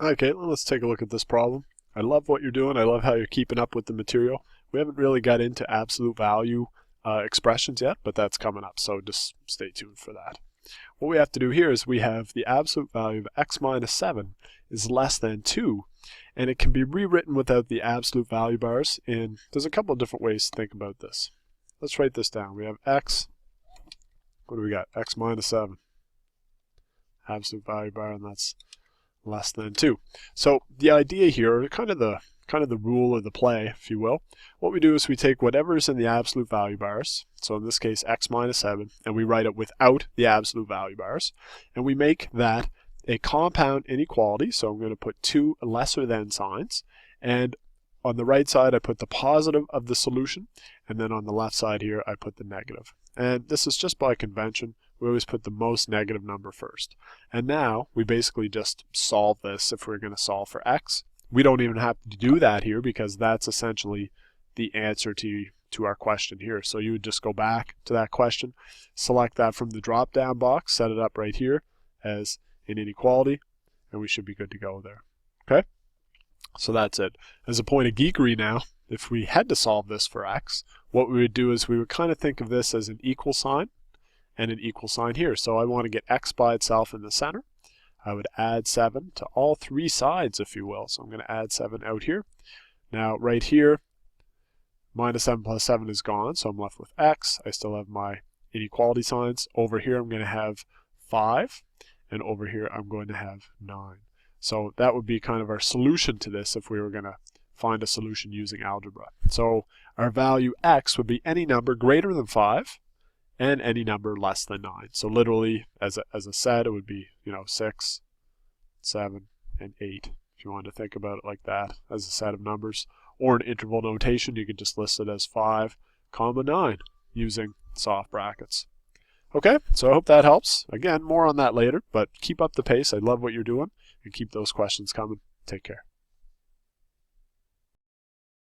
Okay, well, let's take a look at this problem. I love what you're doing. I love how you're keeping up with the material. We haven't really got into absolute value expressions yet, but that's coming up, so just stay tuned for that. What we have to do here is we have the absolute value of x minus 7 is less than 2, and it can be rewritten without the absolute value bars, and there's a couple of different ways to think about this. Let's write this down. We have x, what do we got? X minus 7, absolute value bar, and that's less than 2. So the idea here, kind of the rule of the play, if you will, what we do is we take whatever is in the absolute value bars, so in this case x minus 7, and we write it without the absolute value bars, and we make that a compound inequality, so I'm going to put two lesser than signs, and on the right side I put the positive of the solution, and then on the left side here I put the negative. And this is just by convention. We always put the most negative number first. And now we basically just solve this if we're going to solve for x. We don't even have to do that here because that's essentially the answer to our question here. So you would just go back to that question, select that from the drop down box, set it up right here as an inequality, and we should be good to go there. Okay? So that's it. As a point of geekery now, if we had to solve this for x, what we would do is we would kind of think of this as an equal sign and an equal sign here. So I want to get x by itself in the center. I would add 7 to all three sides, if you will. So I'm going to add 7 out here. Now right here, minus 7 plus 7 is gone, so I'm left with x. I still have my inequality signs. Over here I'm going to have 5, and over here I'm going to have 9. So that would be kind of our solution to this if we were going to find a solution using algebra. So our value x would be any number greater than 5 and any number less than 9. So literally, as a set, it would be 6, 7, and 8. If you wanted to think about it like that as a set of numbers. Or in interval notation, you could just list it as 5, 9 using soft brackets. Okay, so I hope that helps. Again, more on that later, but keep up the pace. I love what you're doing, and keep those questions coming. Take care.